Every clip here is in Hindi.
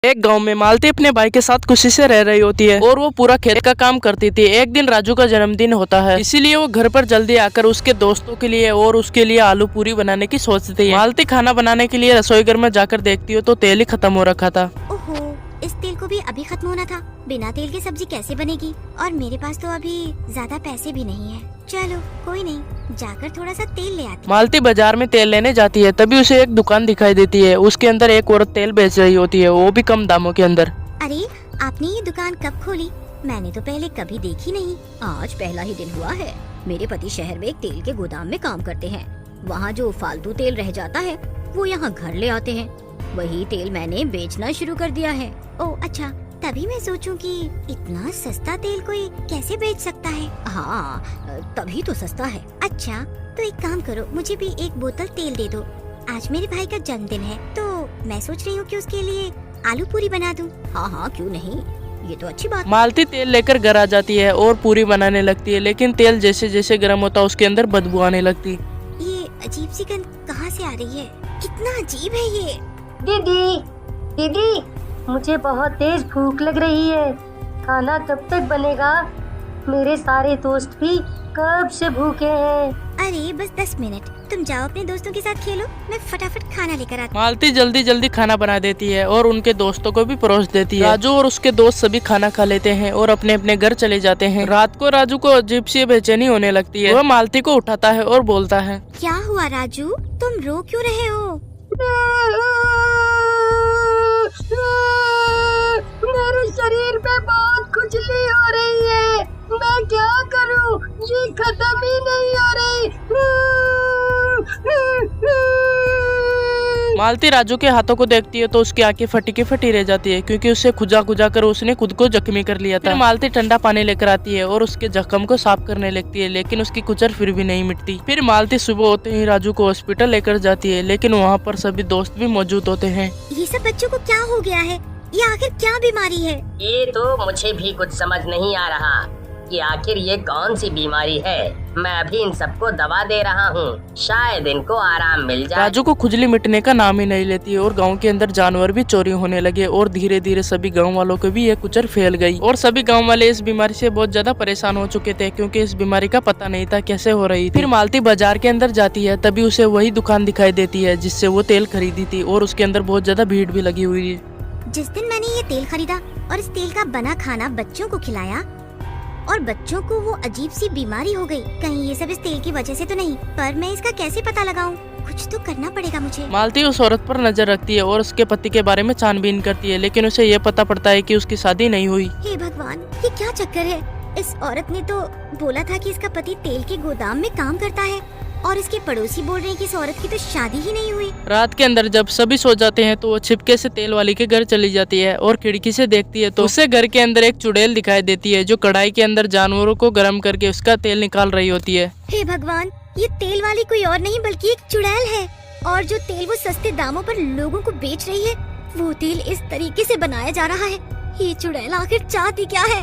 एक गांव में मालती अपने भाई के साथ खुशी से रह रही होती है और वो पूरा खेत का काम करती थी। एक दिन राजू का जन्मदिन होता है, इसीलिए वो घर पर जल्दी आकर उसके दोस्तों के लिए और उसके लिए आलू पूरी बनाने की सोचती है। मालती खाना बनाने के लिए रसोई घर में जाकर देखती हो तो तेल ही खत्म हो रखा था। ओहो, इस तेल को भी अभी खत्म होना था। बिना तेल की सब्जी कैसे बनेगी? और मेरे पास तो अभी ज्यादा पैसे भी नहीं है। चलो कोई नहीं, जाकर थोड़ा सा तेल ले आती। मालती बाजार में तेल लेने जाती है, तभी उसे एक दुकान दिखाई देती है। उसके अंदर एक औरत तेल बेच रही होती है, वो भी कम दामों के अंदर। अरे, आपने ये दुकान कब खोली? मैंने तो पहले कभी देखी नहीं। आज पहला ही दिन हुआ है। मेरे पति शहर में एक तेल के गोदाम में काम करते हैं। वहाँ जो फालतू तेल रह जाता है वो यहाँ घर ले आते हैं। वही तेल मैंने बेचना शुरू कर दिया है। ओ अच्छा, तभी मैं सोचूं कि इतना सस्ता तेल कोई कैसे बेच सकता है। हाँ, तभी तो सस्ता है। अच्छा, तो एक काम करो, मुझे भी एक बोतल तेल दे दो। आज मेरे भाई का जन्मदिन है तो मैं सोच रही हूँ कि उसके लिए आलू पूरी बना दूं। हाँ, क्यों नहीं, ये तो अच्छी बात। मालती तेल लेकर घर आ जाती है और पूरी बनाने लगती है, लेकिन तेल जैसे जैसे गर्म होता उसके अंदर बदबू आने लगती। ये अजीब सी गंध कहाँ से आ रही है? कितना अजीब है ये। दीदी, मुझे बहुत तेज भूख लग रही है। खाना कब तक बनेगा? मेरे सारे दोस्त भी कब से भूखे हैं। अरे बस 10 मिनट, तुम जाओ अपने दोस्तों के साथ खेलो, मैं फटाफट खाना लेकर आती। मालती जल्दी जल्दी खाना बना देती है और उनके दोस्तों को भी परोस देती है। राजू और उसके दोस्त सभी खाना खा लेते हैं और अपने अपने घर चले जाते हैं। रात को राजू को अजीब सी बेचैनी होने लगती है। वह मालती को उठाता है और बोलता है, क्या हुआ राजू, तुम रो क्यों रहे हो? मेरे शरीर पे बहुत खुजली हो रही है। मैं क्या करूं? ये खत्म ही नहीं हो रही। मालती राजू के हाथों को देखती है तो उसकी आंखें फटी की फटी रह जाती है, क्योंकि उसे खुजा खुजा कर उसने खुद को जख्मी कर लिया था। फिर मालती ठंडा पानी लेकर आती है और उसके जख्म को साफ करने लगती है, लेकिन उसकी कुचर फिर भी नहीं मिटती। फिर मालती सुबह होते ही राजू को हॉस्पिटल लेकर जाती है, लेकिन वहाँ पर सभी दोस्त भी मौजूद होते हैं। ये सब बच्चों को क्या हो गया है? ये आखिर क्या बीमारी है? ये तो मुझे भी कुछ समझ नहीं आ रहा कि आखिर ये कौन सी बीमारी है। मैं अभी इन सबको दवा दे रहा हूँ, शायद इनको आराम मिल जाए। राजू को खुजली मिटने का नाम ही नहीं लेती और गांव के अंदर जानवर भी चोरी होने लगे और धीरे धीरे सभी गांव वालों को भी ये कुचर फैल गई और सभी गांव वाले इस बीमारी से बहुत ज्यादा परेशान हो चुके थे, क्योंकि इस बीमारी का पता नहीं था कैसे हो रही थी। फिर मालती बाजार के अंदर जाती है, तभी उसे वही दुकान दिखाई देती है जिससे वो तेल खरीदी थी और उसके अंदर बहुत ज्यादा भीड़ भी लगी हुई है। जिस दिन मैंने ये तेल खरीदा और इस तेल का बना खाना बच्चों को खिलाया और बच्चों को वो अजीब सी बीमारी हो गई, कहीं ये सब इस तेल की वजह से तो नहीं? पर मैं इसका कैसे पता लगाऊं? कुछ तो करना पड़ेगा मुझे। मालती उस औरत पर नजर रखती है और उसके पति के बारे में छानबीन करती है, लेकिन उसे ये पता पड़ता है कि उसकी शादी नहीं हुई। हे भगवान, ये क्या चक्कर है? इस औरत ने तो बोला था कि इसका पति तेल के गोदाम में काम करता है और इसके पड़ोसी बोल रहे हैं कि इस औरत की तो शादी ही नहीं हुई। रात के अंदर जब सभी सो जाते हैं तो वो छिपके से तेल वाली के घर चली जाती है और खिड़की से देखती है तो उसे घर के अंदर एक चुड़ैल दिखाई देती है जो कढ़ाई के अंदर जानवरों को गर्म करके उसका तेल निकाल रही होती है। हे भगवान, ये तेल वाली कोई और नहीं बल्कि एक चुड़ैल है और जो तेल वो सस्ते दामों पर लोगों को बेच रही है वो तेल इस तरीके से बनाया जा रहा है। ये चुड़ैल आखिर चाहती क्या है?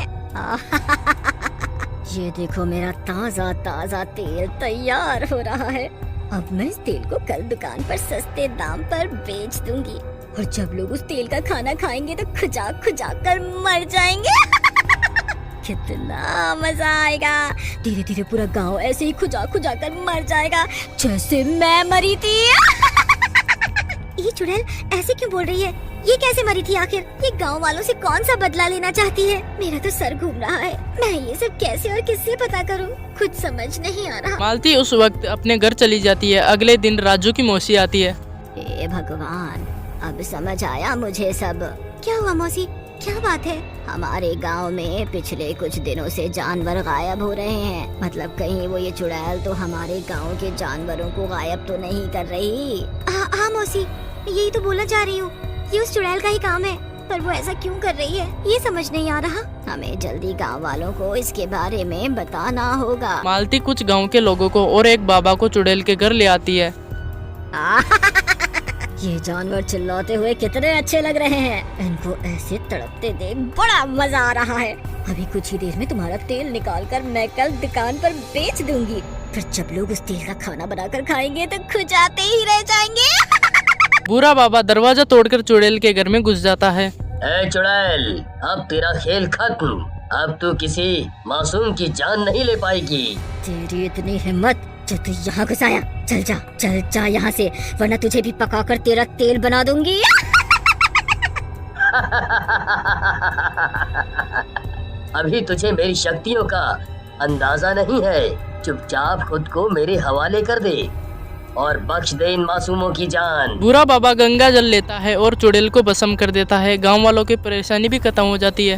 ये देखो, मेरा ताज़ा ताज़ा तेल तैयार हो रहा है। अब मैं इस तेल को कल दुकान पर सस्ते दाम पर बेच दूंगी और जब लोग उस तेल का खाना खाएंगे तो खुजा खुजा कर मर जाएंगे। कितना मजा आएगा। धीरे धीरे पूरा गांव ऐसे ही खुजा खुजा कर मर जाएगा जैसे मैं मरी थी। ये चुड़ैल ऐसे क्यों बोल रही है? ये कैसे मरी थी आखिर? ये गांव वालों से कौन सा बदला लेना चाहती है? मेरा तो सर घूम रहा है। मैं ये सब कैसे और किससे पता करूं? कुछ समझ नहीं आ रहा। मालती उस वक्त अपने घर चली जाती है। अगले दिन राजू की मौसी आती है। हे भगवान, अब समझ आया मुझे सब। क्या हुआ मौसी, क्या बात है? हमारे गांव में पिछले कुछ दिनों से जानवर गायब हो रहे हैं। मतलब कहीं वो ये चुड़ैल तो हमारे गांव के जानवरों को गायब तो नहीं कर रही? हाँ मौसी, यही तो बोलना चाह रही हूँ। ये उस चुड़ैल का ही काम है, पर वो ऐसा क्यों कर रही है ये समझ नहीं आ रहा। हमें जल्दी गांव वालों को इसके बारे में बताना होगा। मालती कुछ गांव के लोगों को और एक बाबा को चुड़ैल के घर ले आती है। ये जानवर चिल्लाते हुए कितने अच्छे लग रहे हैं। इनको ऐसे तड़पते देख बड़ा मजा आ रहा है। अभी कुछ ही देर में तुम्हारा तेल निकालकर मैं कल दुकान पर बेच दूंगी। फिर जब लोग उस तेल का खाना बनाकर खाएंगे तो खुजाते ही रह जाएंगे। बूढ़ा बाबा दरवाजा तोड़कर चुड़ैल के घर में घुस जाता है। ए चुड़ैल, अब तेरा खेल खत्म। अब तू किसी मासूम की जान नहीं ले पाएगी। तेरी इतनी हिम्मत जो तू यहाँ घुस आया। चल जा यहाँ से, वरना तुझे भी पकाकर तेरा तेल बना दूंगी। अभी तुझे मेरी शक्तियों का अंदाजा नहीं है। चुपचाप खुद को मेरे हवाले कर दे और बख्श दे इन मासूमों की जान। भूरा बाबा गंगा जल लेता है और चुड़ैल को भस्म कर देता है। गांव वालों की परेशानी भी खत्म हो जाती है।